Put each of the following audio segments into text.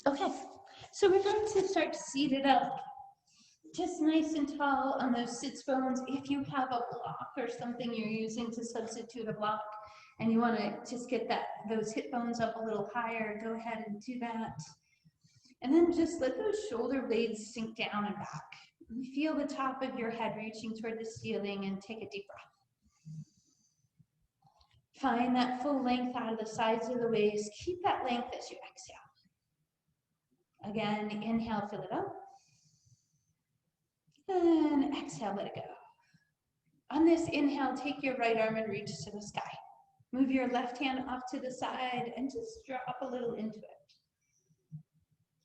Okay, so we're going to start to seat it up just nice and tall on those sits bones. If you have a block or something you're using to substitute a block and you want to just get those hip bones up a little higher, go ahead and do that. And then just let those shoulder blades sink down and back. Feel the top of your head reaching toward the ceiling and take a deep breath. Find that full length out of the sides of the waist. Keep that length as you exhale. Again, inhale, fill it up. And exhale, let it go. On this inhale, take your right arm and reach to the sky. Move your left hand off to the side and just drop a little into it.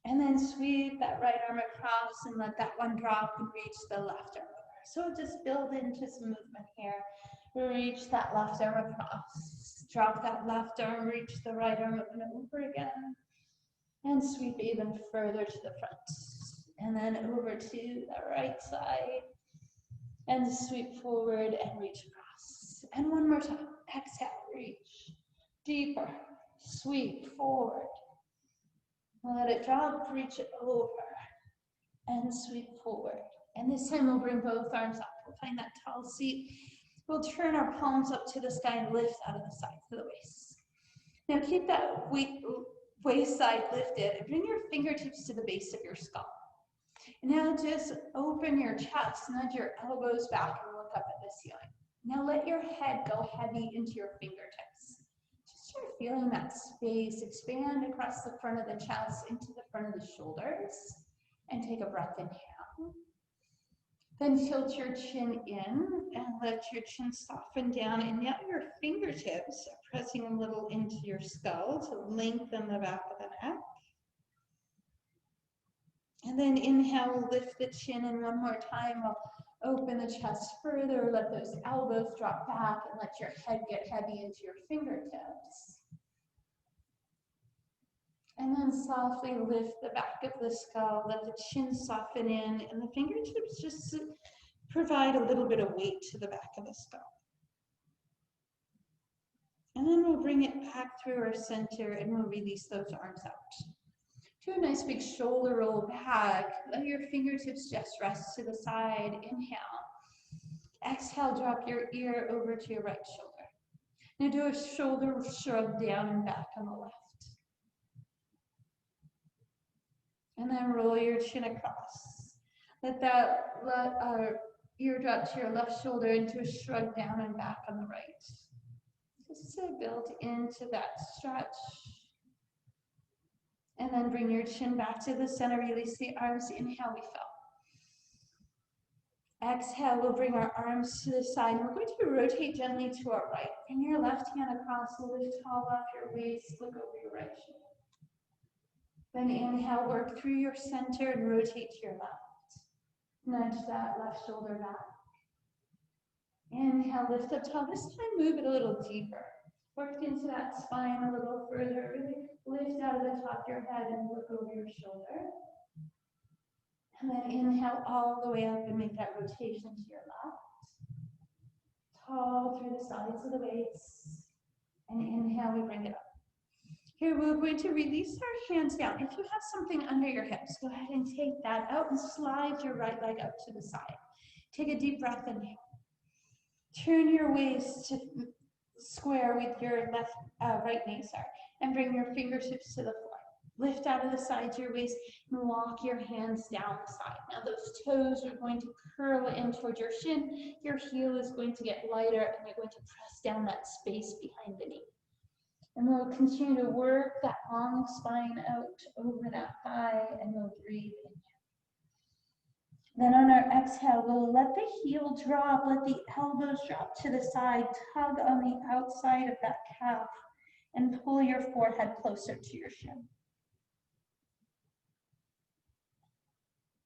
And then sweep that right arm across and let that one drop and reach the left arm over. So just build into some movement here. Reach that left arm across. Drop that left arm, reach the right arm up and over again. And sweep even further to the front. And then over to the right side. And sweep forward and reach across. And one more time. Exhale, reach. Deeper. Sweep forward. Let it drop, reach it over. And sweep forward. And this time we'll bring both arms up. We'll find that tall seat. We'll turn our palms up to the sky and lift out of the sides of the waist. Now keep that waist side lifted and bring your fingertips to the base of your skull. And now just open your chest, nudge your elbows back and look up at the ceiling. Now let your head go heavy into your fingertips. Just start feeling that space expand across the front of the chest into the front of the shoulders. And take a breath, inhale. Then tilt your chin in and let your chin soften down. And now your fingertips are pressing a little into your skull to lengthen the back of the neck. And then inhale, we'll lift the chin, and one more time, we'll open the chest further, let those elbows drop back, and let your head get heavy into your fingertips. And then softly lift the back of the skull, let the chin soften in, and the fingertips just provide a little bit of weight to the back of the skull. And then we'll bring it back through our center, and we'll release those arms out. Do a nice big shoulder roll back. Let your fingertips just rest to the side. Inhale. Exhale, drop your ear over to your right shoulder. Now do a shoulder shrug down and back on the left. And then roll your chin across. Let our ear drop to your left shoulder into a shrug down and back on the right. Just to build into that stretch. And then bring your chin back to the center, release the arms, inhale, we fell. Exhale, we'll bring our arms to the side. We're going to rotate gently to our right. Bring your left hand across, lift tall off your waist, look over your right shoulder. Then inhale, work through your center and rotate to your left. Nudge that left shoulder back. Inhale, lift up tall. This time move it a little deeper. Work into that spine a little further. Really lift out of the top of your head and look over your shoulder. And then inhale all the way up and make that rotation to your left. Tall through the sides of the waist. And inhale, we bring it up. Here, we're going to release our hands down. If you have something under your hips, go ahead and take that out and slide your right leg up to the side. Take a deep breath, inhale. Turn your waist to square with your right knee, and bring your fingertips to the floor. Lift out of the sides of your waist and walk your hands down the side. Now those toes are going to curl in towards your shin. Your heel is going to get lighter and you're going to press down that space behind the knee. And we'll continue to work that long spine out over that thigh and we'll breathe in. Then on our exhale, we'll let the heel drop, let the elbows drop to the side, tug on the outside of that calf, and pull your forehead closer to your shin.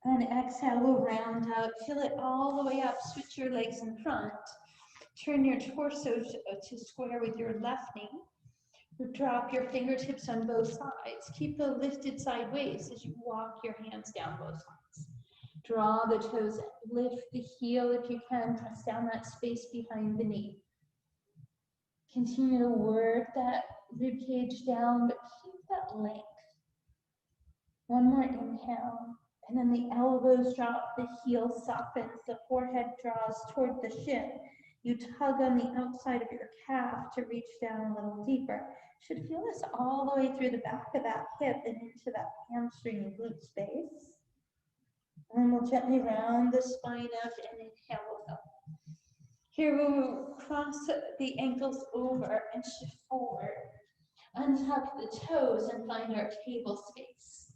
And exhale, we'll round up, fill it all the way up, switch your legs in front. Turn your torso to square with your left knee. Drop your fingertips on both sides. Keep the lifted sideways as you walk your hands down both sides. Draw the toes in. Lift the heel if you can. Press down that space behind the knee. Continue to work that rib cage down, but keep that length. One more inhale, and then the elbows drop, the heel softens, the forehead draws toward the shin. You tug on the outside of your calf to reach down a little deeper. Should feel this all the way through the back of that hip and into that hamstring glute space. And then we'll gently round the spine up and inhale with up. Here we'll cross the ankles over and shift forward. Untuck the toes and find our table space.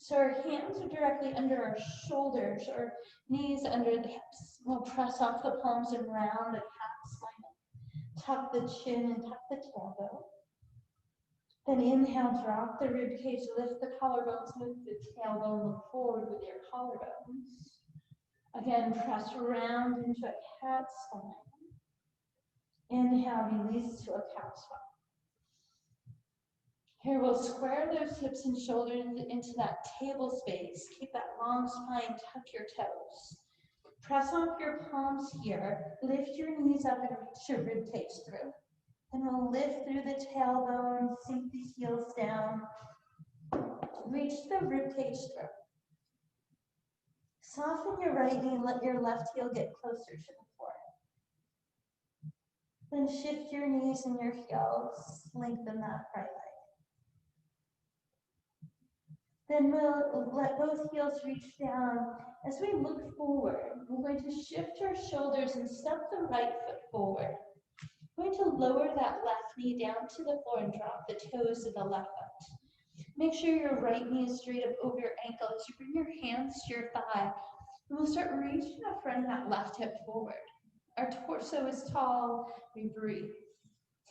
So our hands are directly under our shoulders or knees under the hips. We'll press off the palms and round a cat spine. Tuck the chin and tuck the tailbone. Then inhale, drop the rib cage, lift the collarbones, move the tailbone, look forward with your collarbones. Again, press round into a cat spine. Inhale, release to a cow spine. Here we'll square those hips and shoulders into that table space. Keep that long spine, tuck your toes. Press off your palms here. Lift your knees up and reach your rib cage through. Then we'll lift through the tailbone, sink the heels down. Reach the rib cage through. Soften your right knee, let your left heel get closer to the floor. Then shift your knees and your heels, lengthen that right leg. Then we'll let both heels reach down. As we look forward, we're going to shift our shoulders and step the right foot forward. We're going to lower that left knee down to the floor and drop the toes of the left foot. Make sure your right knee is straight up over your ankle as you bring your hands to your thigh. And we'll start reaching up front of that left hip forward. Our torso is tall, we breathe.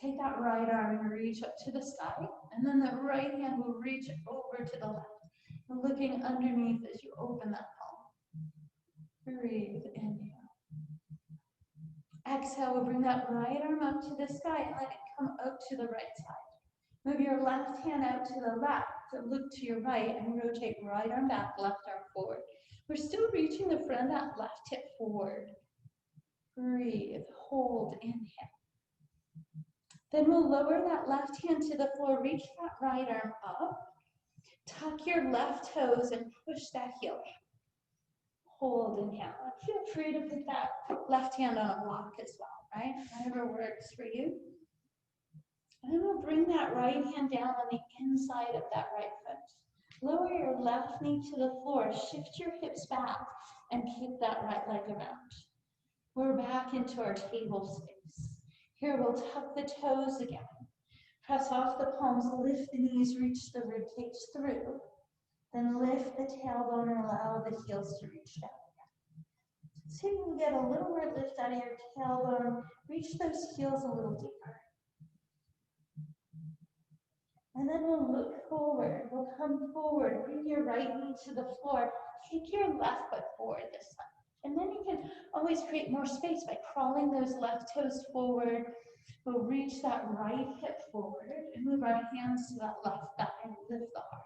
Take that right arm and reach up to the sky. And then the right hand will reach over to the left. Looking underneath as you open that palm. Breathe, inhale. Exhale, we'll bring that right arm up to the sky and let it come up to the right side. Move your left hand out to the left, so look to your right and rotate right arm back, left arm forward. We're still reaching the front of that left hip forward. Breathe, hold, inhale. Then we'll lower that left hand to the floor, reach that right arm up. Tuck your left toes and push that heel up. Hold, inhale. Feel free to put that left hand on a block as well, right? Whatever works for you. And then we'll bring that right hand down on the inside of that right foot. Lower your left knee to the floor. Shift your hips back and kick that right leg around. We're back into our table space. Here we'll tuck the toes again. Press off the palms, lift the knees, reach the rib cage through. Then lift the tailbone and allow the heels to reach down again. See if you can get a little more lift out of your tailbone. Reach those heels a little deeper. And then we'll look forward. We'll come forward. Bring your right knee to the floor. Take your left foot forward this time. And then you can always create more space by crawling those left toes forward. We'll reach that right hip forward and move our hands to that left thigh and lift the heart.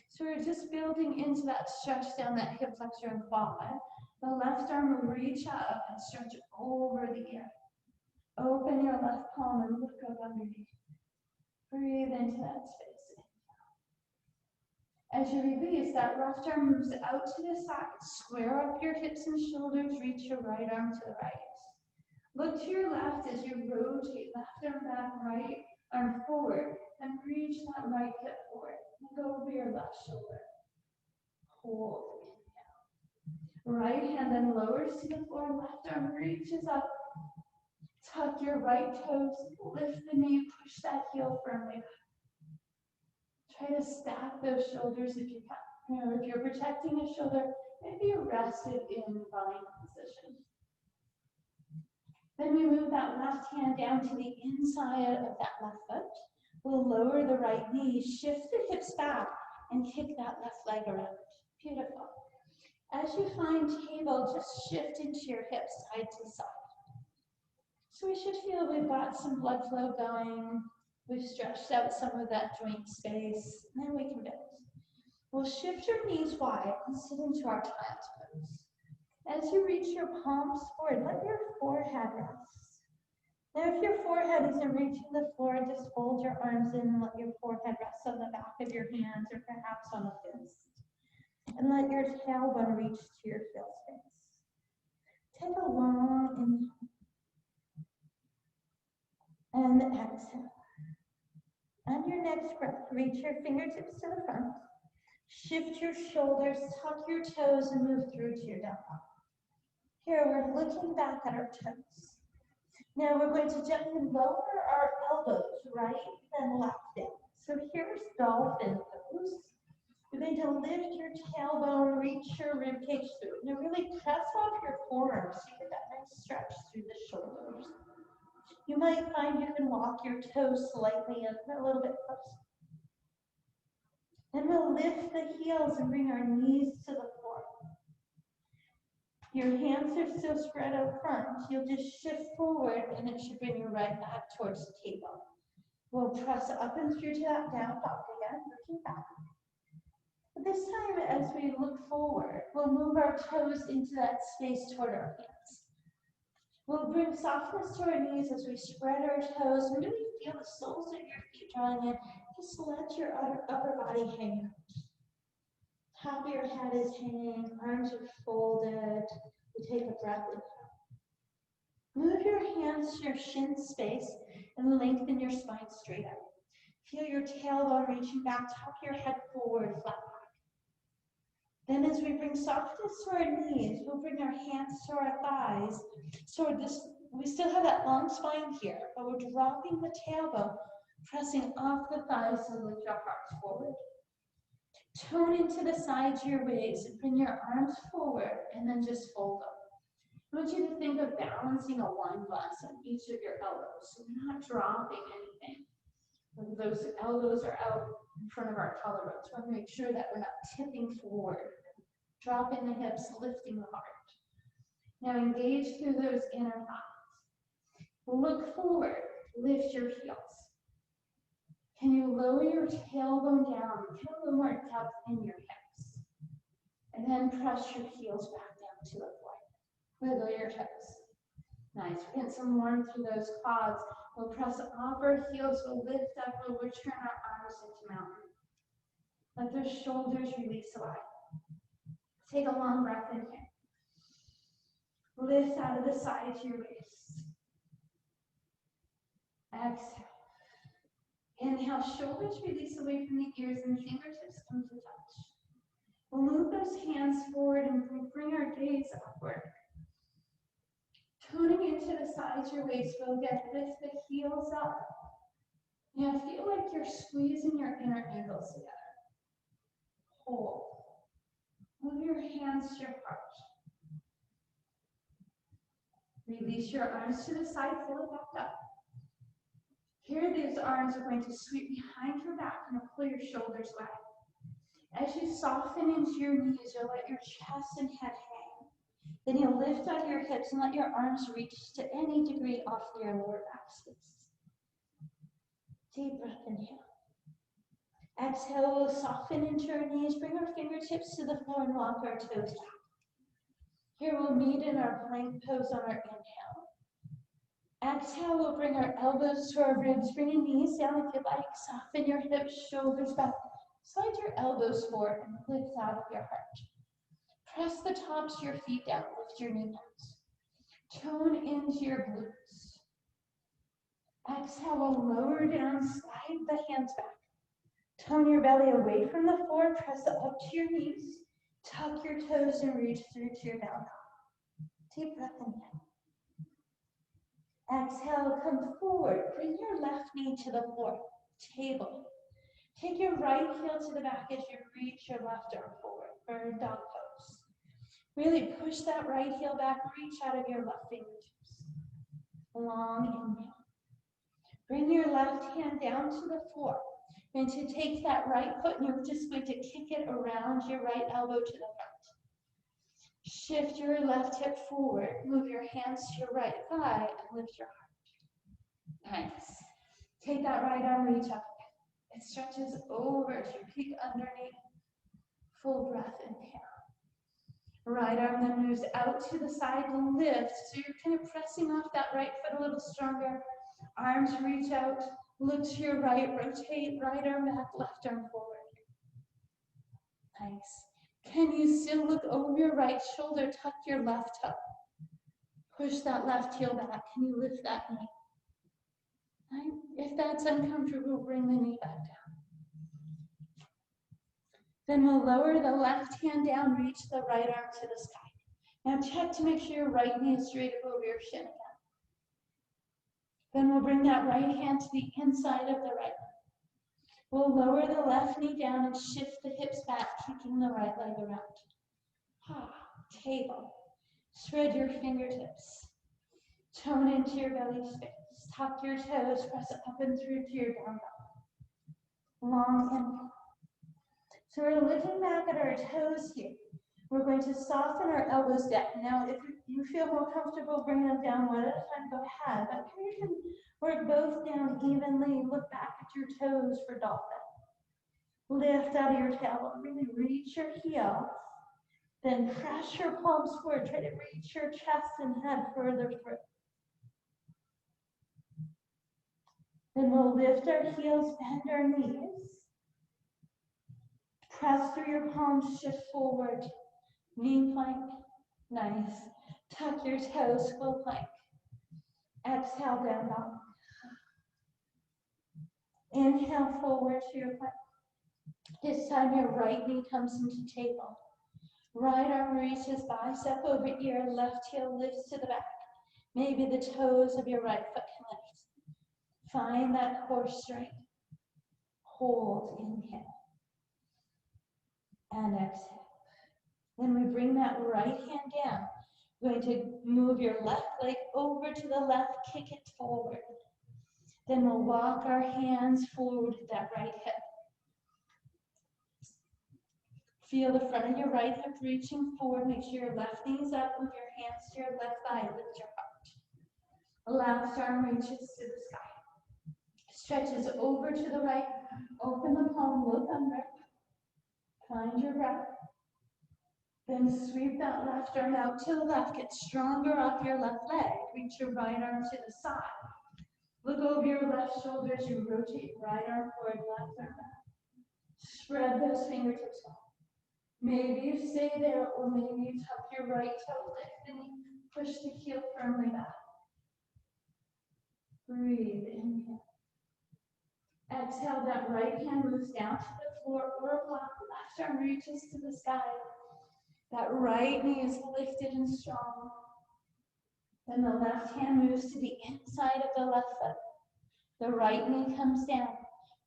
So we're just building into that stretch down that hip flexor and quad. The left arm will reach up and stretch over the ear. Open your left palm and look up underneath. Breathe into that space. As you release, that left arm moves out to the side. Square up your hips and shoulders. Reach your right arm to the right. Look to your left as you rotate left arm back, right arm forward, and reach that right hip forward. And go over your left shoulder. Hold, inhale. Right hand then lowers to the floor, left arm reaches up. Tuck your right toes, lift the knee, push that heel firmly. Try to stack those shoulders if you can. If you're protecting a shoulder, maybe you're rested in bind position. Then we move that left hand down to the inside of that left foot. We'll lower the right knee, shift the hips back, and kick that left leg around. Beautiful. As you find table, just shift into your hips side to side. So we should feel we've got some blood flow going. We've stretched out some of that joint space, and then we can build. We'll shift your knees wide and sit into our child's pose. As you reach your palms forward, let your forehead rest. Now, if your forehead isn't reaching the floor, just fold your arms in and let your forehead rest on the back of your hands or perhaps on a fist. And let your tailbone reach to your heel space. Take a long inhale and exhale. On your next breath, reach your fingertips to the front. Shift your shoulders, tuck your toes, and move through to your down dog. Here, we're looking back at our toes. Now we're going to gently lower our elbows, right, then left down. So here's dolphin pose. You're going to lift your tailbone, reach your ribcage through. Now really press off your forearms so you get that nice stretch through the shoulders. You might find you can walk your toes slightly in, a little bit closer. Then we'll lift the heels and bring our knees to the floor. Your hands are still spread out front. You'll just shift forward and it should bring you right back towards the table. We'll press up and through to that down dog again, looking back. But this time, as we look forward, we'll move our toes into that space toward our hands. We'll bring softness to our knees as we spread our toes and really feel the soles of your feet drawing in. Just let your upper body hang out. Top of your head is hanging, arms are folded. You take a breath in. Move your hands to your shin space and lengthen your spine straight out. Feel your tailbone reaching back, top of your head forward, flat back. Then as we bring softness to our knees, we'll bring our hands to our thighs. So we still have that long spine here, but we're dropping the tailbone, pressing off the thighs to lift your heart forward. Tone into the sides of your waist, bring your arms forward, and then just fold them. I want you to think of balancing a wine glass on each of your elbows, so we're not dropping anything. When those elbows are out in front of our collarbones, we want to make sure that we're not tipping forward, dropping the hips, lifting the heart. Now engage through those inner thighs. Look forward, lift your heels. Can you lower your tailbone down, get a little more depth in your hips, and then press your heels back down to the floor. Wiggle your toes. Nice. We're getting some warmth through those quads. We'll press off our heels. We'll lift up. We'll return our arms into mountain. Let those shoulders release away. Take a long breath in here. Lift out of the side of your waist. Exhale. Inhale, shoulders release away from the ears and fingertips come to touch. We'll move those hands forward and bring our gaze upward. Toning into the sides of your waist, we'll lift the heels up. Now feel like you're squeezing your inner ankles together. Hold. Move your hands to your heart. Release your arms to the side, pull it back up. Here, these arms are going to sweep behind your back and pull your shoulders back. As you soften into your knees, you'll let your chest and head hang. Then you'll lift out your hips and let your arms reach to any degree off your lower back space. Deep breath, inhale. Exhale, we'll soften into our knees, bring our fingertips to the floor and walk our toes down. Here we'll meet in our plank pose on our inhale. Exhale, we'll bring our elbows to our ribs, bring your knees down if you like, soften your hips, shoulders back, slide your elbows forward and lift out of your heart. Press the tops of your feet down, lift your kneecaps. Tone into your glutes. Exhale, we'll lower down, slide the hands back. Tone your belly away from the floor, press it up to your knees, tuck your toes and reach through to your down dog. Deep breath in. Exhale, come forward. Bring your left knee to the floor, table. Take your right heel to the back as you reach your left arm forward, bird dog pose. Really push that right heel back, reach out of your left fingertips. Long inhale. Bring your left hand down to the floor. You're going to take that right foot and you're just going to kick it around your right elbow to the front. Shift your left hip forward. Move your hands to your right thigh and lift your heart. Nice. Take that right arm, reach up. It stretches over to your peak underneath. Full breath, inhale. Right arm then moves out to the side and lift. So you're kind of pressing off that right foot a little stronger. Arms reach out, look to your right, rotate, right arm back, left arm forward. Nice. Can you still look over your right shoulder, tuck your left toe? Push that left heel back. Can you lift that knee? Right? If that's uncomfortable, bring the knee back down. Then we'll lower the left hand down, reach the right arm to the sky. Now check to make sure your right knee is straight up over your shin again. Then we'll bring that right hand to the inside of the right leg. We'll lower the left knee down and shift the hips back, kicking the right leg around. Table. Spread your fingertips. Tone into your belly space. Tuck your toes, press up and through to your down dog. Long inhale. So we're looking back at our toes here. We're going to soften our elbows down. Now, if you feel more comfortable bringing them down one at a time, go ahead. But you can work both down evenly. Look back at your toes for dolphin. Lift out of your tailbone. Really reach your heel. Then press your palms forward. Try to reach your chest and head further through. Then we'll lift our heels, bend our knees. Press through your palms, shift forward. Knee plank, nice. Tuck your toes, full plank. Exhale, down dog. Inhale forward to your plank. This time your right knee comes into table. Right arm reaches bicep over ear, left heel lifts to the back. Maybe the toes of your right foot can lift. Find that core strength. Hold, inhale. And exhale. Then we bring that right hand down. We're going to move your left leg over to the left, kick it forward. Then we'll walk our hands forward with that right hip. Feel the front of your right hip reaching forward. Make sure your left knee is up with your hands to your left thigh. Lift your heart. Left arm reaches to the sky. Stretches over to the right. Open the palm, look under. Find your breath. Then sweep that left arm out to the left. Get stronger off your left leg. Reach your right arm to the side. Look over your left shoulder as you rotate right arm forward, left arm back. Spread those fingertips out. Maybe you stay there, or maybe you tuck your right toe, lift the knee, push the heel firmly back. Breathe, inhale. Exhale, that right hand moves down to the floor or block. Left arm reaches to the sky. That right knee is lifted and strong. Then the left hand moves to the inside of the left foot. The right knee comes down.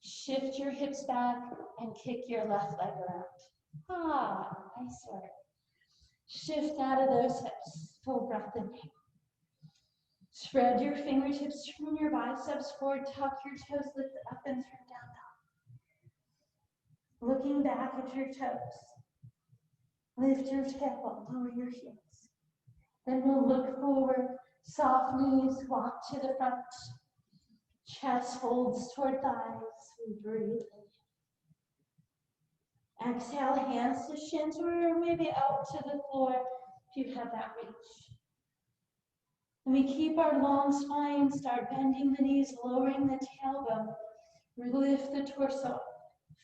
Shift your hips back and kick your left leg around. Nice work. Shift out of those hips. Full breath in. Spread your fingertips, turn your biceps forward, tuck your toes, lift up and turn down dog. Looking back at your toes. Lift your tailbone, lower your heels. Then we'll look forward, soft knees, walk to the front. Chest folds toward thighs. We breathe. Exhale, hands to shins or maybe out to the floor if you have that reach. And we keep our long spine, start bending the knees, lowering the tailbone. Lift the torso,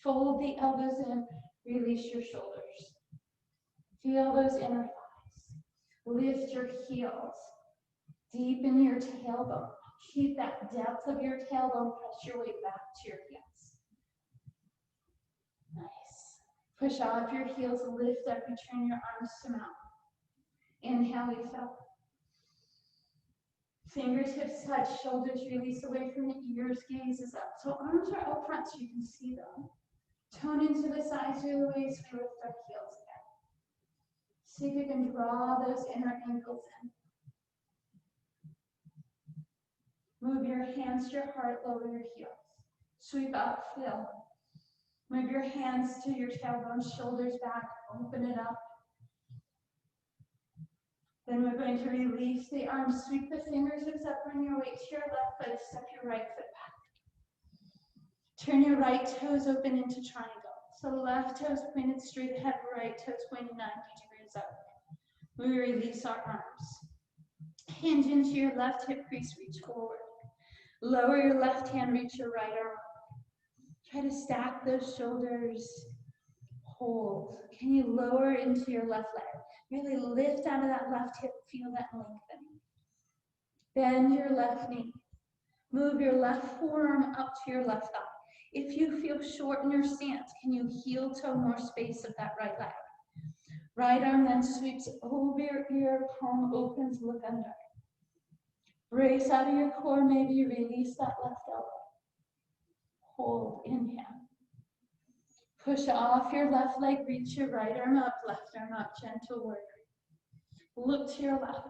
fold the elbows in, release your shoulders. Feel those inner thighs. Lift your heels. Deepen your tailbone. Keep that depth of your tailbone. Press your way back to your heels. Nice. Push off your heels, lift up, return your arms to mount. Inhale, we fill. Fingertips touch, shoulders release away from the ears, gaze is up. So arms are out front so you can see them. Tone into the sides of the waist, we lift our heels again. See if you can draw those inner ankles in. Move your hands to your heart, lower your heels. Sweep up, fill. Move your hands to your tailbone, shoulders back, open it up. Then we're going to release the arms, sweep the fingertips up, bring your weight to your left foot, step your right foot back. Turn your right toes open into triangle. So left toes pointed straight ahead, right toes pointed 90 degrees up. We release our arms. Hinge into your left hip crease, reach forward. Lower your left hand, reach your right arm up. Try to stack those shoulders. Hold. Can you lower into your left leg? Really lift out of that left hip, feel that lengthening. Bend your left knee. Move your left forearm up to your left thigh. If you feel short in your stance, can you heel toe more space of that right leg? Right arm then sweeps over your ear, palm opens, look under. Brace out of your core, maybe release that left elbow. Hold, inhale. Push off your left leg, reach your right arm up, gentle warrior. Look to your left.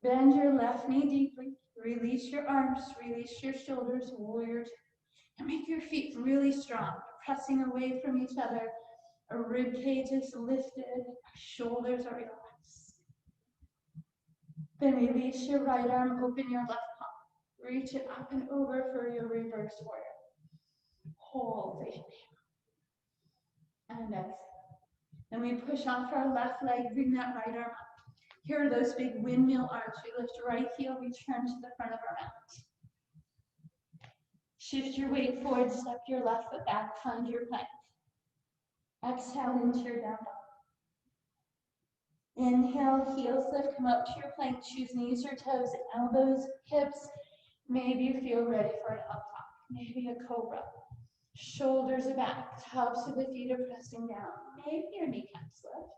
Bend your left knee deeply. Release your arms, release your shoulders, warrior two. And make your feet really strong, pressing away from each other. Our rib cage is lifted, our shoulders are relaxed. Then release your right arm, open your left palm. Reach it up and over for your reverse warrior. Hold, inhale. And exhale. Then we push off our left leg, bring that right arm up. Here are those big windmill arms. We lift right heel, return to the front of our mat. Shift your weight forward, step your left foot back, find your plank. Exhale into your down dog. Inhale, heels lift, come up to your plank, choose knees or toes, elbows, hips. Maybe you feel ready for an up top, maybe a cobra. Shoulders are back, tops of the feet are pressing down. Maybe your kneecaps lift.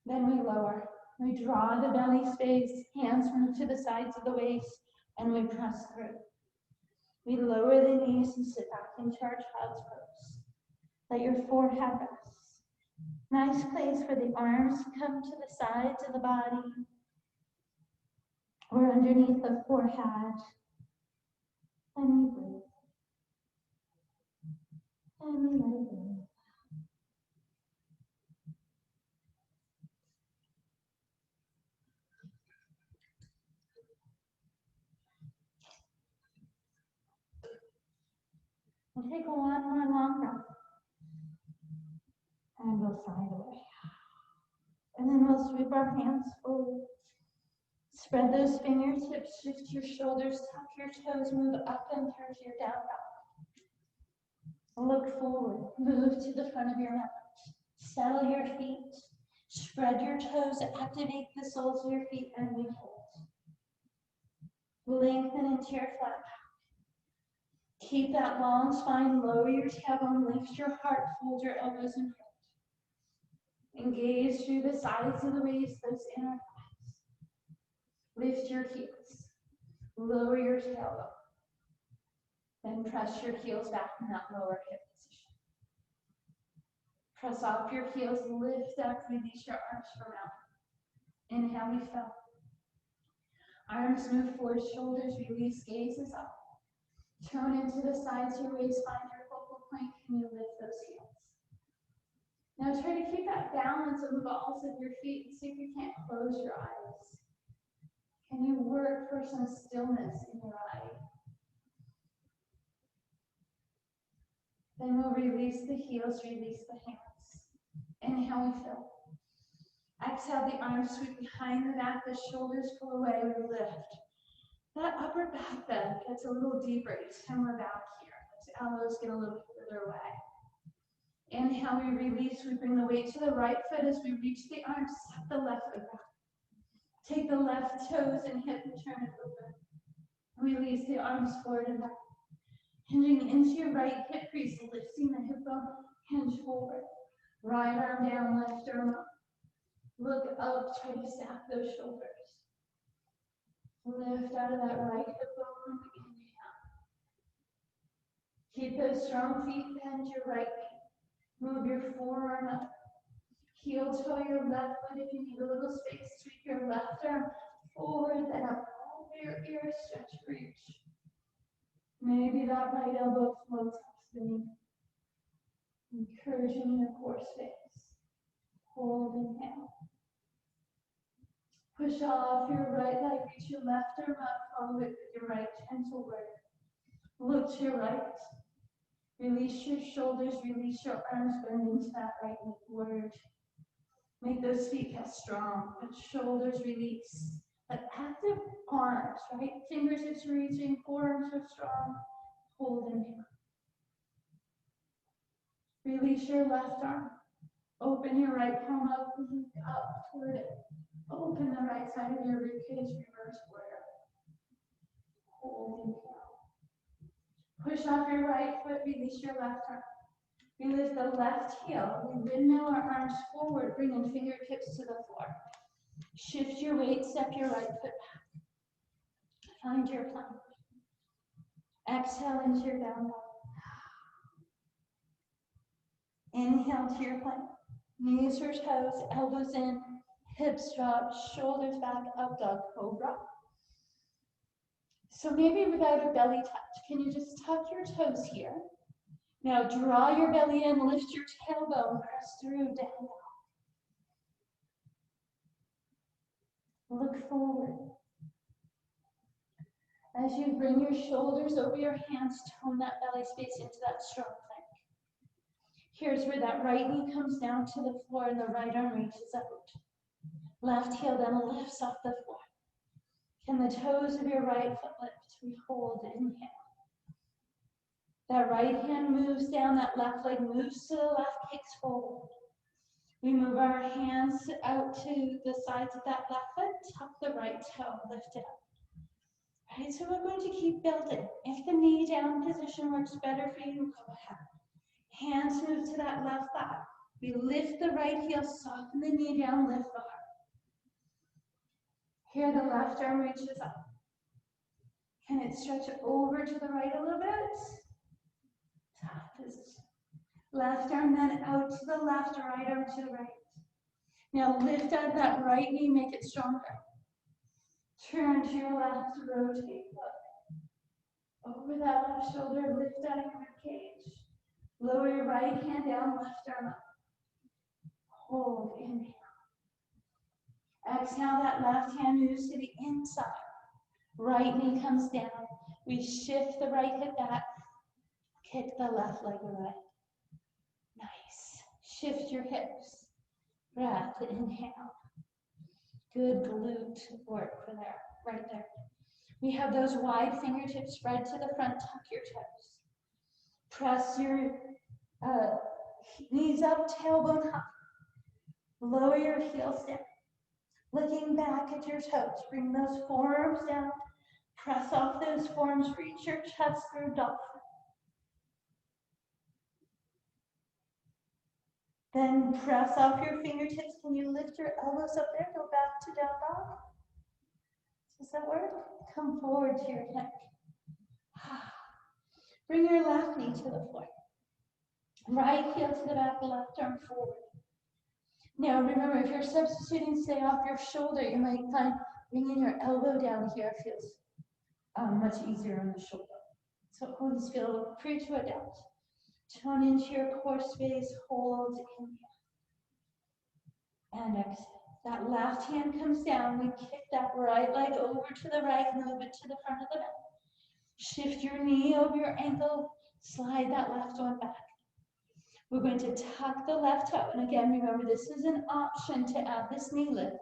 Then we lower. We draw the belly space, hands move to the sides of the waist, and we press through. We lower the knees and sit back into our child's pose. Let your forehead rest. Nice place for the arms to come to the sides of the body or underneath the forehead. And we breathe. And we let it go. We'll take one more long breath. And we'll sigh away. And then we'll sweep our hands forward. Spread those fingertips, shift your shoulders, tuck your toes, move up and turn to your down dog. Look forward, move to the front of your mat. Settle your feet, spread your toes, activate the soles of your feet, and we hold. Lengthen into your flat back. Keep that long spine, lower your tailbone, lift your heart, fold your elbows in front. Engage through the sides of the waist, those inner thighs. Lift your heels, lower your tailbone. Then press your heels back in that lower hip position. Press off your heels, lift up, release your arms for mountain. Inhale, we fill. Arms move forward, shoulders release, gaze is up. Tone into the sides of your waist, find your focal point, and you lift those heels. Now try to keep that balance on the balls of your feet and see if you can't close your eyes. Can you work for some stillness in your eye? Then we'll release the heels, release the hands. Inhale, we fill. Exhale, the arms sweep behind the back, the shoulders pull away, we lift. That upper back bend gets a little deeper each time we're back here. Those elbows get a little further away. Inhale, we release, we bring the weight to the right foot as we reach the arms, set the left foot back. Take the left toes and hip and turn it open. Release the arms forward and back. Hinging into your right hip crease, lifting the hip bone, hinge forward. Right arm down, left arm up. Look up, try to stack those shoulders. Lift out of that right hip bone, inhale. Keep those strong feet, bend your right knee. Move your forearm up. Heel toe your left foot if you need a little space. Sweep your left arm forward, then up over your ear, stretch, reach. Maybe that right elbow floats up to the knee. Encouraging your core space. Hold, inhale. Push off your right leg, reach your left arm up, follow it with your right, gentle warrior. Look to your right. Release your shoulders, release your arms, bend into that right knee, warrior two. Make those feet feel strong. Let shoulders release. But active arms, right? Fingertips reaching, forearms are strong. Hold in here. Release your left arm. Open your right palm up and look up toward it. Open the right side of your ribcage, reverse warrior. Hold in here. Push off your right foot, release your left arm. We lift the left heel. We windmill our arms forward, bringing fingertips to the floor. Shift your weight, step your right foot back. Find your plank. Exhale into your down dog. Inhale to your plank. Knees or toes, elbows in, hips drop, shoulders back, up dog cobra. So maybe without a belly touch, can you just tuck your toes here? Now draw your belly in, lift your tailbone, press through, down dog. Look forward. As you bring your shoulders over your hands, tone that belly space into that strong plank. Here's where that right knee comes down to the floor and the right arm reaches out. Left heel then lifts off the floor. Can the toes of your right foot lift? We hold, inhale. That right hand moves down, that left leg moves to the left, kicks forward. We move our hands out to the sides of that left foot, tuck the right toe, lift it up. All right, so we're going to keep building. If the knee down position works better for you, go ahead. Hands move to that left thigh. We lift the right heel, soften the knee down, lift the heart. Here the left arm reaches up. Can it stretch over to the right a little bit? Tough position. Left arm then out to the left, right arm to the right. Now lift out that right knee, make it stronger. Turn to your left, rotate, look. Over that left shoulder, lift out your ribcage. Lower your right hand down, left arm up. Hold, inhale. Exhale, that left hand moves to the inside. Right knee comes down. We shift the right hip back. Kick the left leg away. Nice. Shift your hips. Breath, inhale. Good glute work for there, right there. We have those wide fingertips spread to the front, tuck your toes. Press your knees up, tailbone up. Lower your heels down. Looking back at your toes, bring those forearms down. Press off those forearms, reach your chest through dolphin. Then press off your fingertips. Can you lift your elbows up there? Go back to down dog. Does that work? Come forward to your neck. Bring your left knee to the floor. Right heel to the back, left arm forward. Now remember, if you're substituting, stay off your shoulder. You might find bringing your elbow down here feels much easier on the shoulder. So always feel free to adapt. Tone into your core space, hold, inhale. And exhale. That left hand comes down. We kick that right leg over to the right, move it to the front of the mat. Shift your knee over your ankle, slide that left one back. We're going to tuck the left toe. And again, remember, this is an option to add this knee lift.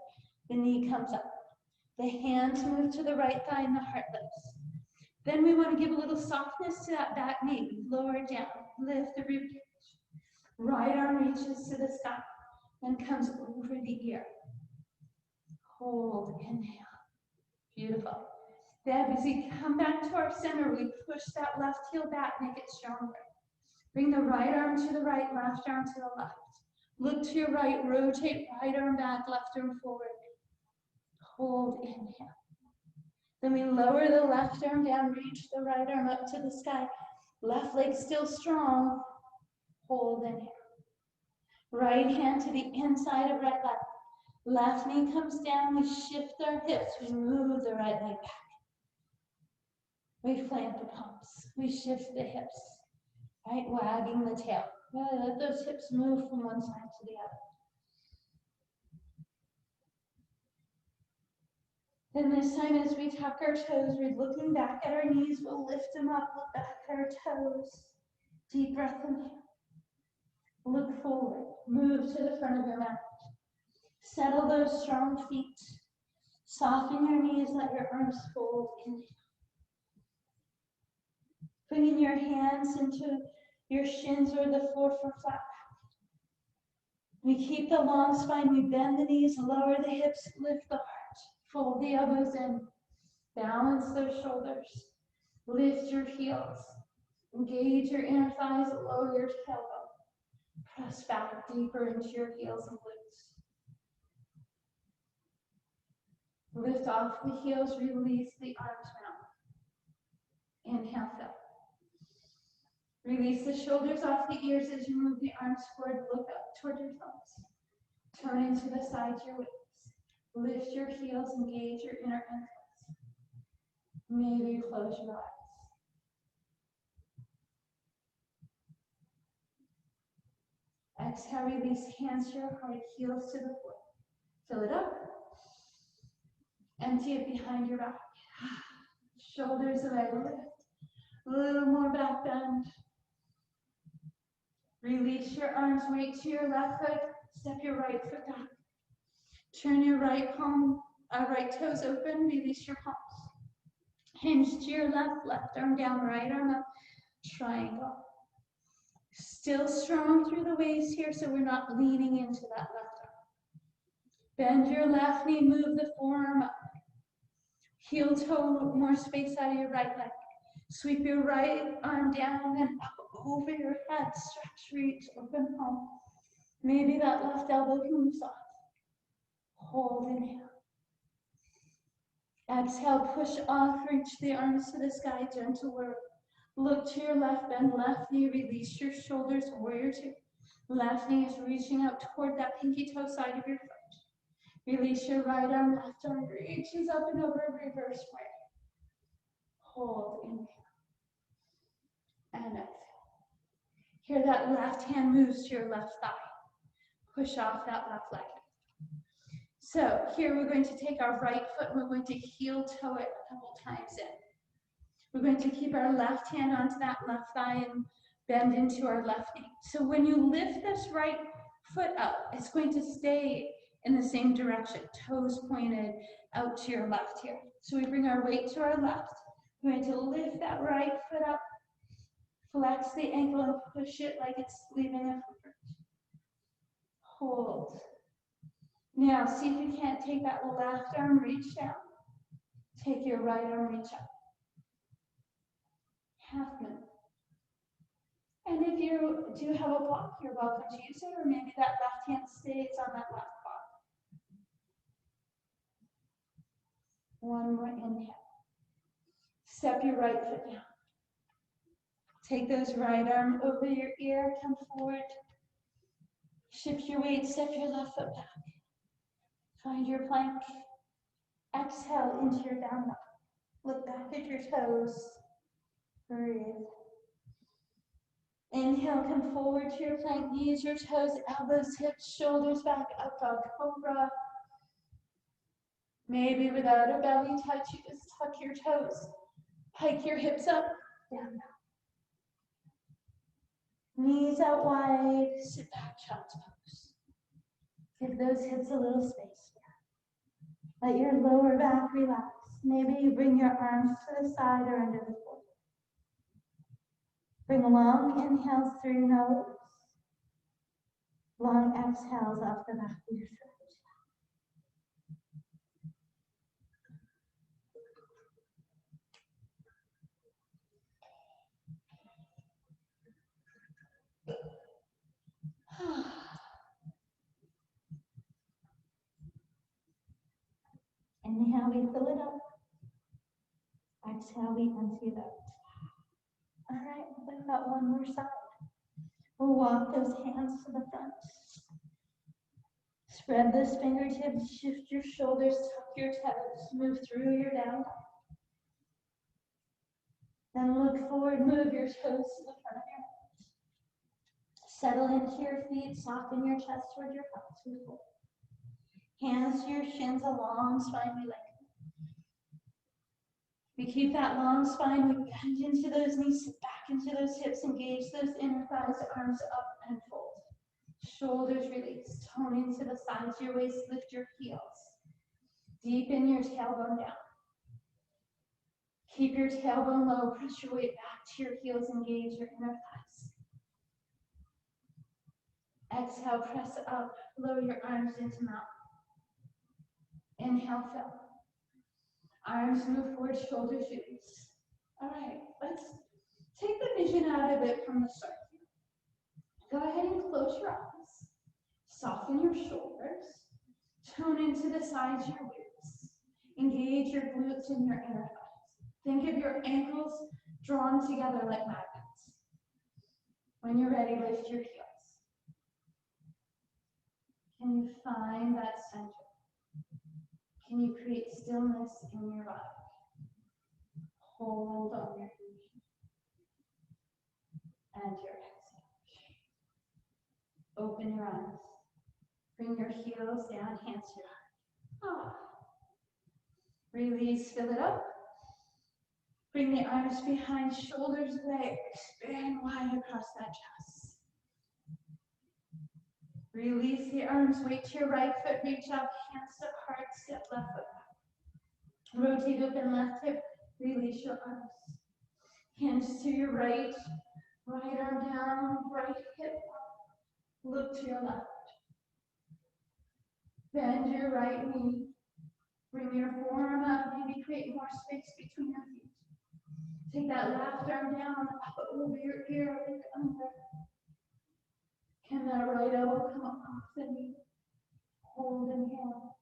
The knee comes up. The hands move to the right thigh and the heart lifts. Then we want to give a little softness to that back knee. Lower it down. Lift the ribcage. Right arm reaches to the sky. Then comes over the ear. Hold, inhale. Beautiful. Then as we come back to our center, we push that left heel back, make it stronger. Bring the right arm to the right, left arm to the left. Look to your right, rotate right arm back, left arm forward. Hold, inhale. Then we lower the left arm down, reach the right arm up to the sky. Left leg still strong. Hold, inhale. Right hand to the inside of right leg. Left knee comes down, we shift our hips, we move the right leg back. We plant the palms, we shift the hips, right, wagging the tail. Really let those hips move from one side to the other. Then this time as we tuck our toes, we're looking back at our knees, we'll lift them up, look back at our toes. Deep breath in here. Look forward, move to the front of your mat. Settle those strong feet. Soften your knees, let your arms fold. Inhale. Bringing your hands into your shins or the floor for flat. We keep the long spine, we bend the knees, lower the hips, lift the heart. Fold the elbows in, balance those shoulders. Lift your heels, engage your inner thighs, lower your tailbone. Press back deeper into your heels and glutes. Lift off the heels, release the arms down. Inhale, fill. Release the shoulders off the ears as you move the arms forward, look up toward your thumbs. Turn into the sides your waist. Lift your heels, engage your inner ankles. Maybe close your eyes. Exhale, release hands to your heart, heels to the floor. Fill it up. Empty it behind your back. Shoulders away, lift. A little more back bend. Release your arms, weight to your left foot. Step your right foot back. Turn your right toes open. Release your palms. Hinge to your left, left arm down, right arm up. Triangle. Still strong through the waist here, so we're not leaning into that left arm. Bend your left knee, move the forearm up. Heel toe, more space out of your right leg. Sweep your right arm down and up over your head. Stretch, reach, open palm. Maybe that left elbow moves off. Hold, inhale. Exhale, push off, reach the arms to the sky, gentle work. Look to your left, bend left knee, release your shoulders, warrior two. Left knee is reaching out toward that pinky toe side of your foot. Release your right arm, left arm reaches up and over, reverse way. Hold, inhale. And exhale. Here that left hand moves to your left thigh. Push off that left leg. So here we're going to take our right foot and we're going to heel toe it a couple times in. We're going to keep our left hand onto that left thigh and bend into our left knee. So when you lift this right foot up, it's going to stay in the same direction, toes pointed out to your left here. So we bring our weight to our left. We're going to lift that right foot up, flex the ankle and push it like it's leaving a comfort. Hold. Now see if you can't take that left arm, reach down. Take your right arm, reach up. Half minute. And if you do have a block, you're welcome to use it, or maybe that left hand stays on that left block. One more inhale. Step your right foot down. Take those right arm over your ear, come forward. Shift your weight, step your left foot back. Find your plank. Exhale into your down dog. Look back at your toes. Breathe. Inhale, come forward to your plank, knees, your toes, elbows, hips, shoulders back, up dog, cobra. Maybe without a belly touch, you just tuck your toes. Hike your hips up, down dog. Knees out wide, sit back, child's pose. Give those hips a little space. Let your lower back relax. Maybe you bring your arms to the side or under the foot. Bring long inhales through your nose. Long exhales off the back of your throat. Inhale, we fill it up. Exhale, we empty it out. All right, we've got one more side. We'll walk those hands to the front. Spread those fingertips, shift your shoulders, tuck your toes, move through your down dog. Then look forward, move your toes to the front of your feet. Settle into your feet, soften your chest toward your heart. Move forward. Hands to your shins, a long spine we lengthen. We keep that long spine, we bend into those knees, sit back into those hips, engage those inner thighs, arms up and fold. Shoulders release, tone into the sides of your waist, lift your heels. Deepen your tailbone down. Keep your tailbone low, press your weight back to your heels, engage your inner thighs. Exhale, press up, lower your arms into mountain. Inhale, fill. Arms move forward, shoulders release. All right, let's take the vision out of it from the start. Go ahead and close your eyes. Soften your shoulders. Tone into the sides of your glutes. Engage your glutes and your inner thighs. Think of your ankles drawn together like magnets. When you're ready, lift your heels. Can you find that center? Can you create stillness in your body? Hold on your breath. And your exhale. Open your eyes. Bring your heels down, hands to your heart. Release, fill it up. Bring the arms behind, shoulders away. Expand wide across that chest. Release the arms, weight to your right foot, reach up, hands to heart, step left foot back. Rotate open left hip, release your arms. Hands to your right arm down, right hip up. Look to your left. Bend your right knee. Bring your forearm up, maybe create more space between your feet. Take that left arm down, up over your ear, look under. Can that right elbow come up off the knee? Hold, inhale.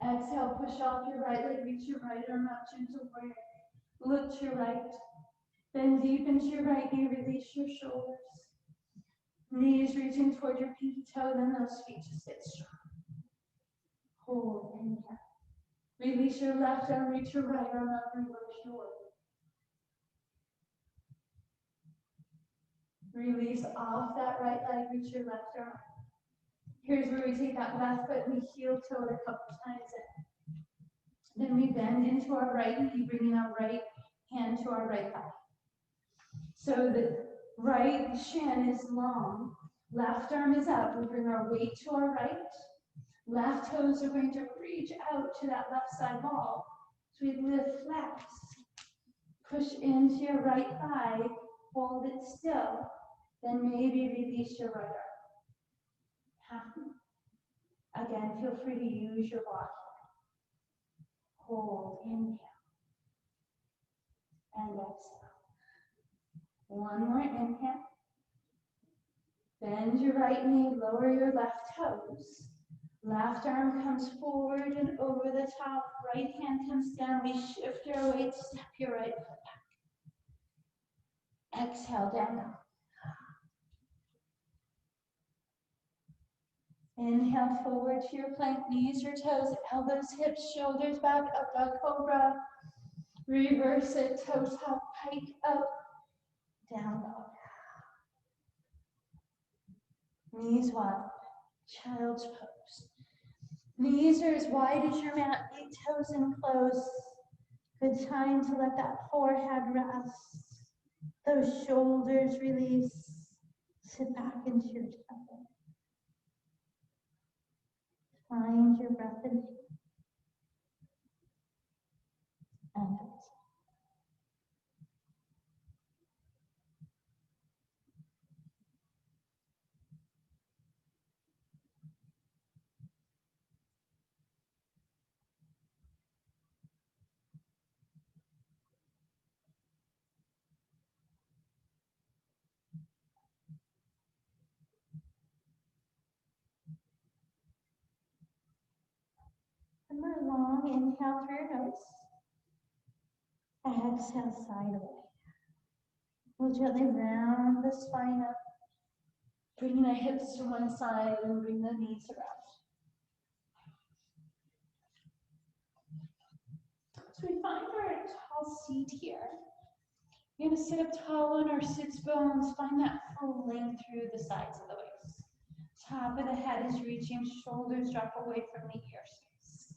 Exhale, push off your right leg, reach your right arm up, gentle warrior. Look to your right. Bend deep into your right knee, release your shoulders. Knees reaching toward your pinky toe, then those feet just get strong. Hold, inhale. Release your left arm, reach your right arm up, reverse your weight. Release off that right leg, reach your left arm. Here's where we take that left foot and we heel toe it a couple times in. Then we bend into our right knee, bringing our right hand to our right thigh. So the right shin is long, left arm is up. We bring our weight to our right. Left toes are going to reach out to that left side wall. So we lift, flex, push into your right thigh, hold it still, then maybe release your right arm. Happy. Again, feel free to use your body. Hold, inhale, and exhale. One more inhale. Bend your right knee, lower your left toes. Left arm comes forward and over the top. Right hand comes down. We shift our weight, step your right foot back. Exhale, down dog. Inhale forward to your plank, knees or toes, elbows, hips, shoulders back, up dog cobra. Reverse it, toes up, pike up, down dog. Knees wide, child's pose. Knees are as wide as your mat, big toes in close. Good time to let that forehead rest. Those shoulders release. Sit back into your temple. Find your breath in and out. Remember, long inhale through your nose. Exhale, side away. We'll gently round the spine up. Bring the hips to one side and bring the knees around. So we find our tall seat here. We're going to sit up tall on our sits bones. Find that full length through the sides of the waist. Top of the head is reaching, shoulders drop away from the ear space.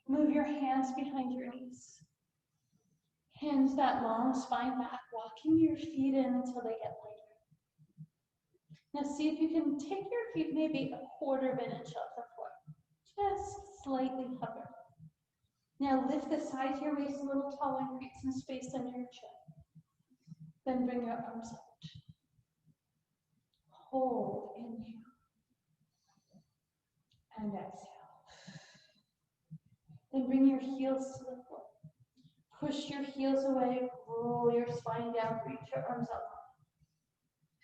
Move your hands behind your knees. Hinge that long spine back, walking your feet in until they get lighter. Now see if you can take your feet maybe a quarter of an inch off the floor. Just slightly hover. Now lift the side of your waist a little taller and create some space under your chin. Then bring your arms out. Hold, inhale. And exhale. Then bring your heels to the floor. Push your heels away, roll your spine down, reach your arms up.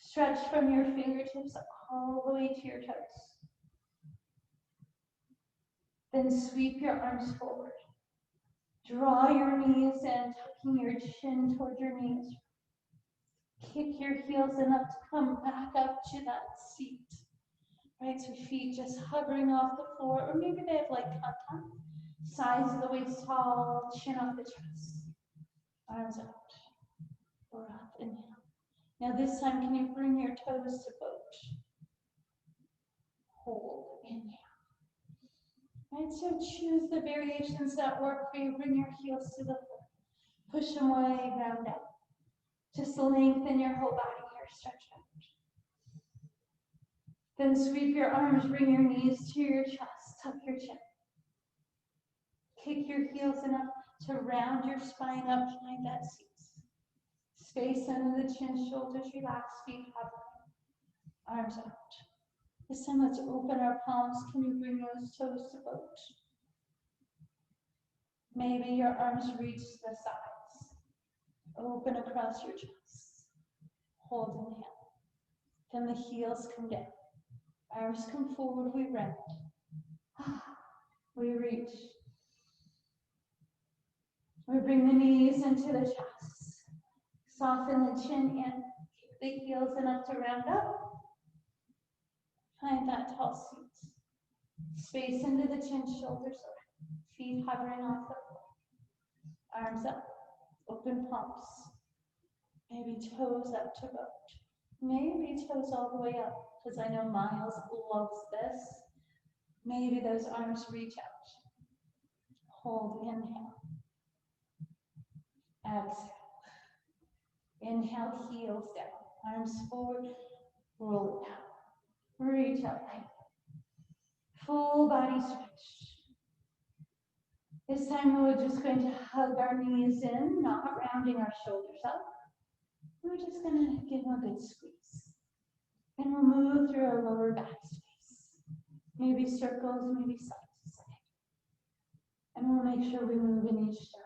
Stretch from your fingertips all the way to your toes. Then sweep your arms forward. Draw your knees in, tucking your chin toward your knees. Kick your heels in up to come back up to that seat. Right, so feet just hovering off the floor, or maybe they have like contact. Sides of the waist tall, chin off the chest. Arms out. Breath, inhale. Now this time, can you bring your toes to boat? Hold, inhale. Right, so choose the variations that work for you. Bring your heels to the floor. Push them away, round out. Just lengthen your whole body here, stretch out. Then sweep your arms, bring your knees to your chest, tuck your chin. Kick your heels enough to round your spine up behind that seat. Space under the chin, shoulders relax, feet hovering. Arms out. This time let's open our palms. Can you bring those toes to boat? Maybe your arms reach to the sides. Open across your chest. Hold, inhale. Then the heels come down. Arms come forward, we round. We reach. We bring the knees into the chest. Soften the chin in. Kick the heels in up to round up. Find that tall seat. Space into the chin, shoulders around. Feet hovering off the floor. Arms up. Open palms. Maybe toes up to boat. Maybe toes all the way up, because I know Miles loves this. Maybe those arms reach out. Hold, inhale. Exhale. Inhale, heels down. Arms forward, roll it down. Reach up. Full body stretch. This time we're just going to hug our knees in, not rounding our shoulders up. We're just going to give them a good squeeze. And we'll move through our lower back space. Maybe circles, maybe side to side. And we'll make sure we move in each direction.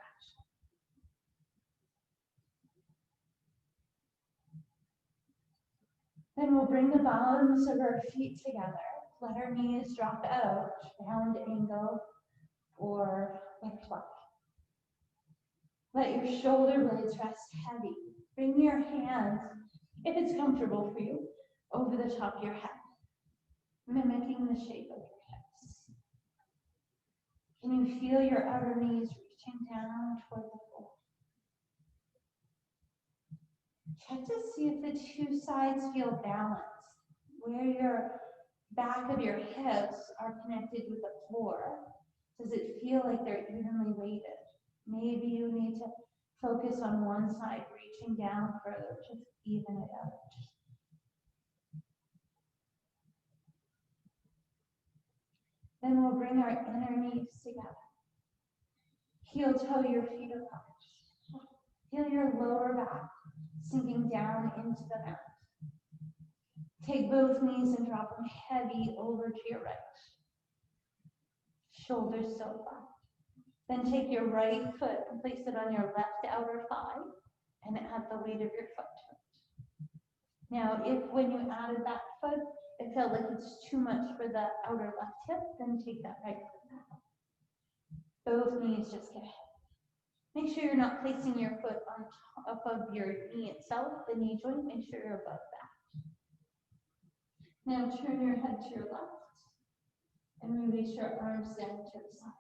Then we'll bring the bottoms of our feet together. Let our knees drop out, round angle, or like a fly. Let your shoulder blades rest heavy. Bring your hands, if it's comfortable for you, over the top of your head, mimicking the shape of your hips. Can you feel your outer knees reaching down toward the floor? Check to see if the two sides feel balanced, where your back of your hips are connected with the floor. Does it feel like they're evenly weighted? Maybe you need to focus on one side, reaching down further to even it out. Then we'll bring our inner knees together. Heel toe your feet apart. Feel your lower back sinking down into the mat. Take both knees and drop them heavy over to your right. Shoulders still flat. Then take your right foot and place it on your left outer thigh and add the weight of your foot to it. Now, if when you added that foot, it felt like it's too much for the outer left hip, then take that right foot back. Both knees just get heavy. Make sure you're not placing your foot on top of your knee itself, the knee joint. Make sure you're above that. Now turn your head to your left and release your arms down to the sides.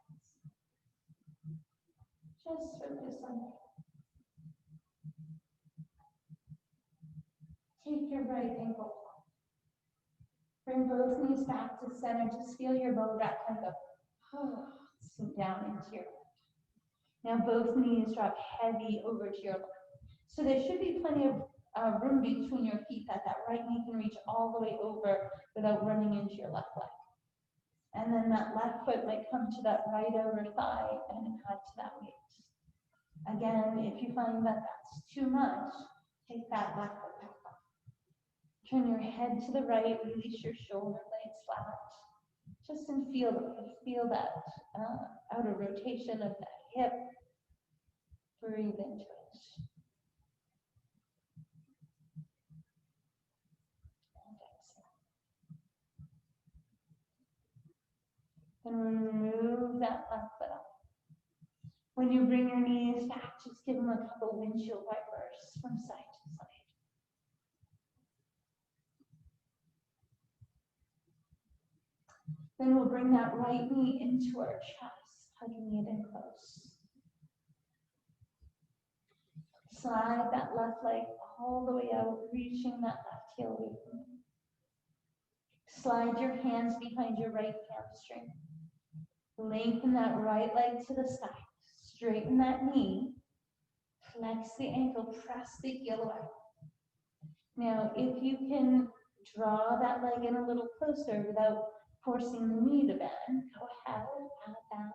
Just focus on it. Take your right ankle. Bring both knees back to center. Just feel your low back kind of go sink down into your left. Now both knees drop heavy over to your left. So there should be plenty of room between your feet that that right knee can reach all the way over without running into your left leg. And then that left foot might come to that right outer thigh and add to that weight. Again, if you find that that's too much, take that left foot back up. Turn your head to the right, release your shoulder blades flat. Just feel that outer rotation of that hip. Breathe into it. And exhale. And remove that left foot up. When you bring your knees back, just give them a couple windshield wipers from side to side. Then we'll bring that right knee into our chest, hugging it in close. Slide that left leg all the way out, reaching that left heel away from you. Slide your hands behind your right hamstring. Lengthen that right leg to the side. Straighten that knee. Flex the ankle, press the heel away. Now, if you can draw that leg in a little closer without forcing the knee to bend, go ahead, add that.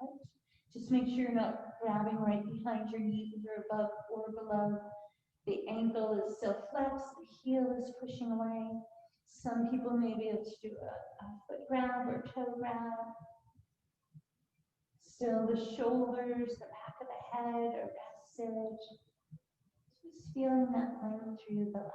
Just make sure you're not grabbing right behind your knee, either above or below. The ankle is still flexed, the heel is pushing away. Some people may be able to do a foot grab or toe grab. Still the shoulders, the back of the head are rested. Just feeling that length through the leg.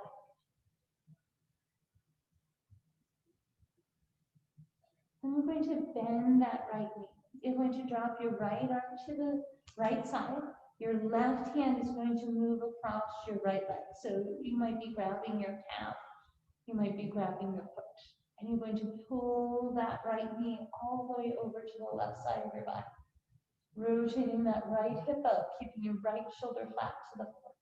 And we're going to bend that right knee. You're going to drop your right arm to the right side. Your left hand is going to move across your right leg. So you might be grabbing your calf. You might be grabbing your foot. And you're going to pull that right knee all the way over to the left side of your body. Rotating that right hip up, keeping your right shoulder flat to the floor.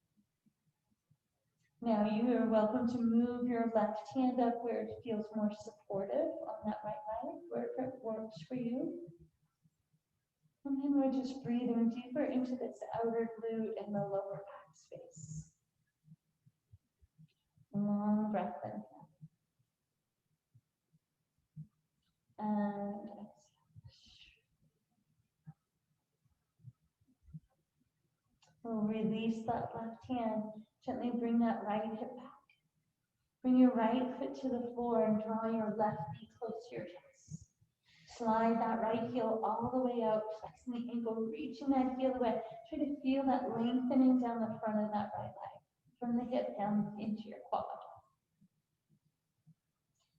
Now you are welcome to move your left hand up where it feels more supportive on that right leg, wherever it works for you. And then we're just breathing deeper into this outer glute and the lower back space. Long breath in. And exhale. We'll release that left hand. Gently bring that right hip back. Bring your right foot to the floor and draw your left knee close to your chest. Slide that right heel all the way out, flexing the ankle, reaching that heel away. Try to feel that lengthening down the front of that right leg, from the hip down into your quad.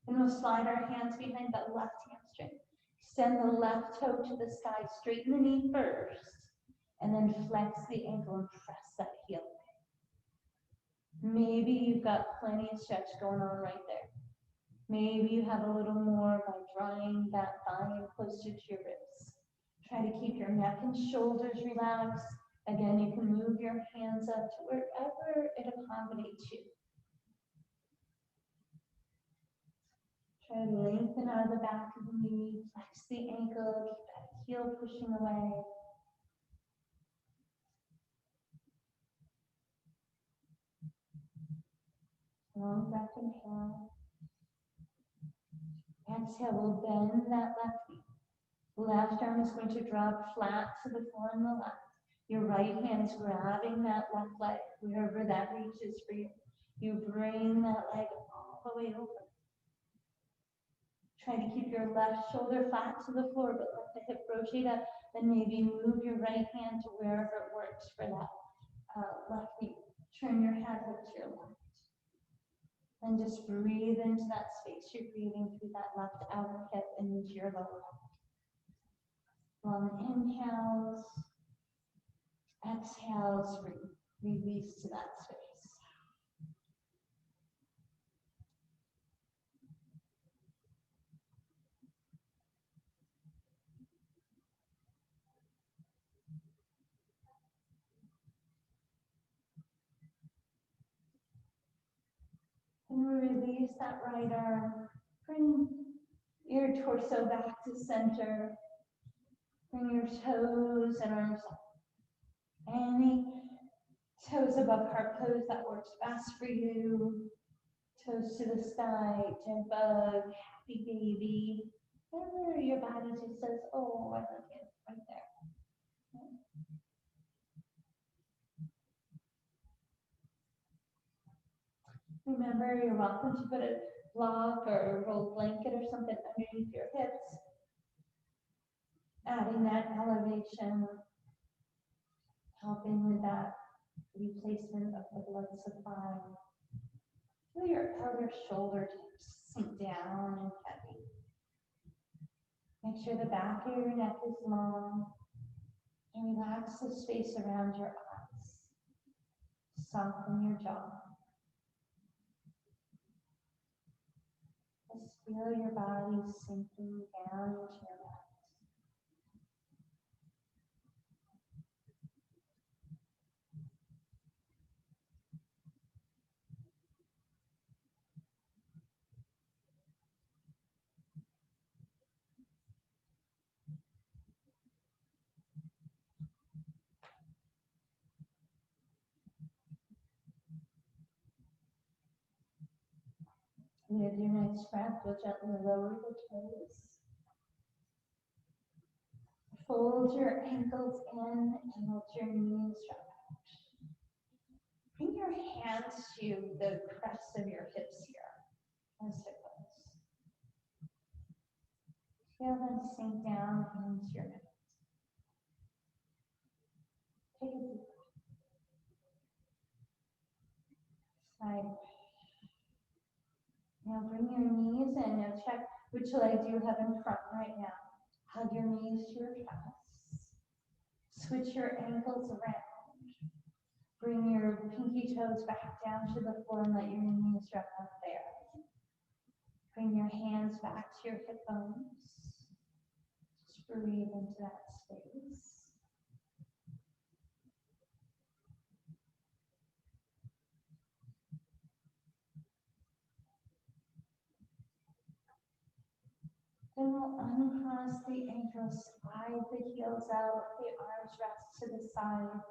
And we'll slide our hands behind that left hamstring. Extend the left toe to the sky, straighten the knee first, and then flex the ankle and press that heel away. Maybe you've got plenty of stretch going on right there. Maybe you have a little more by drawing that thigh in closer to your ribs. Try to keep your neck and shoulders relaxed. Again, you can move your hands up to wherever it accommodates you. Try to lengthen out of the back of the knee, flex the ankle, keep that heel pushing away. Long breath, inhale. Exhale, we'll bend that left knee. Left arm is going to drop flat to the floor on the left. Your right hand is grabbing that left leg, wherever that reaches for you. You bring that leg all the way over. Try to keep your left shoulder flat to the floor, but let the hip rotate up. Then maybe move your right hand to wherever it works for that left knee. Turn your head up to your left. And just breathe into that space. You're breathing through that left outer hip and into your lower back. Long inhales. Exhales, release to that space. And release that right arm. Bring your torso back to center. Bring your toes and arms up. Any Toes above heart pose, that works best for you. Toes to the sky, dead bug, happy baby. Wherever your body just says, oh, I like it, right there. Remember, you're welcome to put a block or a rolled blanket or something underneath your hips, adding that elevation, helping with that replacement of the blood supply. Feel your outer shoulder tips sink down and heavy. Make sure the back of your neck is long and relax the space around your eyes. Soften your jaw. Just feel your body sinking down into your mat. With your next breath, we'll gently lower the toes. Fold your ankles in and let your knees drop out. Bring your hands to the crests of your hips here as it goes. Feel them sink down into your hips. Take a deep breath. Side. Now bring your knees in. Now check which leg you have in front right now. Hug your knees to your chest. Switch your ankles around. Bring your pinky toes back down to the floor and let your knees drop up there. Bring your hands back to your hip bones. Just breathe into that space. Then we'll uncross the ankles, slide the heels out, let the arms rest to the side.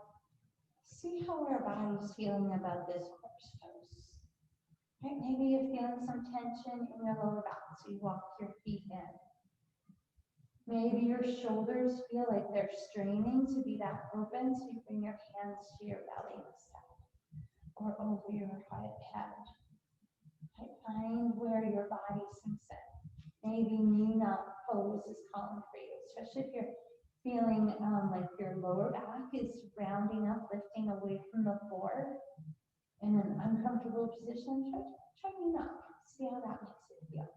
See how our body's feeling about this horse pose. Right, maybe you're feeling some tension in your lower back, so you walk your feet in. Maybe your shoulders feel like they're straining to be that open, so you bring your hands to your belly instead, or over your head. Right, find where your body sinks in. Maybe knee knot pose is calling for you, especially if you're feeling like your lower back is rounding up, lifting away from the floor in an uncomfortable position. Try knee knot. See how that makes it feel.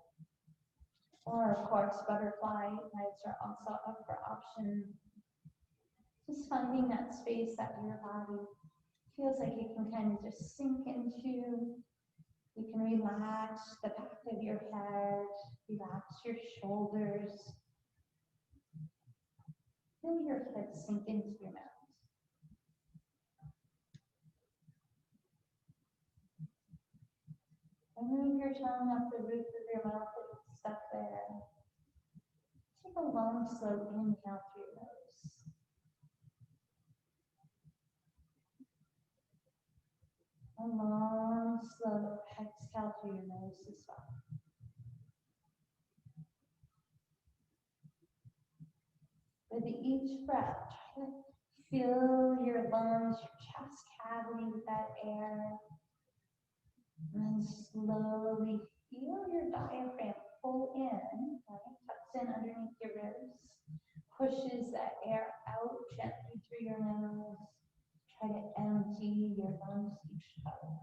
Or of course, butterfly knives are also up for option. Just finding that space that your body feels like it can kind of just sink into. You can relax the back of your head, relax your shoulders. Feel your head sink into your mouth. And move your tongue up the roof of your mouth if it's stuck there. Take a long, slow inhale through your nose. A long, slow exhale through your nose as well. With each breath, try to fill your lungs, your chest cavity with that air. And then slowly feel your diaphragm pull in, right? Tucks in underneath your ribs. Pushes that air out gently through your nose. Try to empty your lungs each time.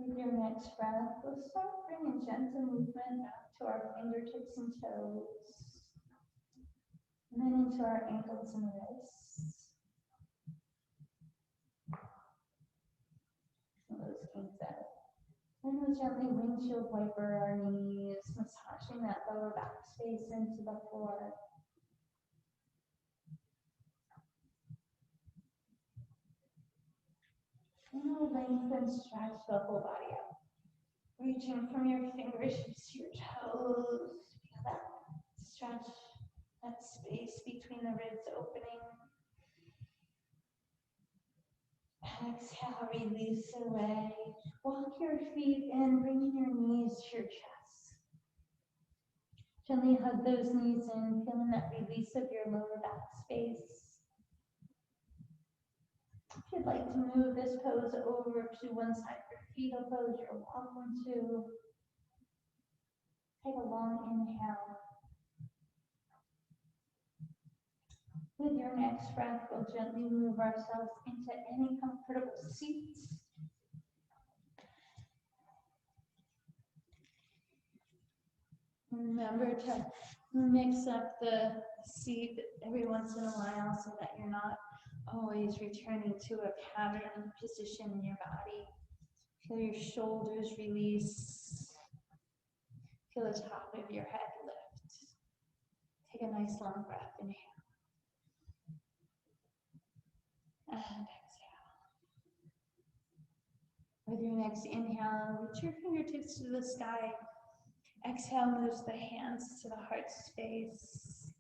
With your next breath, we'll start bringing gentle movement back to our fingertips and toes, and then into our ankles and wrists. Those kinks out. Then we'll gently windshield wiper our knees, massaging that lower back space into the floor. And we'll lengthen, stretch the whole body out. Reaching from your fingertips to your toes. Feel that stretch, that space between the ribs opening. Exhale, release away. Walk your feet in, bringing your knees to your chest. Gently hug those knees in, feeling that release of your lower back space. If you'd like to move this pose over to one side for fetal pose, you're welcome to. Take a long inhale. With your next breath, we'll gently move ourselves into any comfortable seats. Remember to mix up the seat every once in a while so that you're not always returning to a pattern position in your body. Feel your shoulders release. Feel the top of your head lift. Take a nice long breath. Inhale. And exhale. With your next inhale, reach your fingertips to the sky. Exhale moves the hands to the heart space.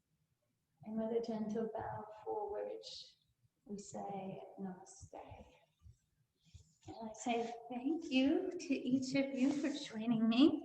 And with a gentle bow forward, we say namaste. And I say thank you to each of you for joining me.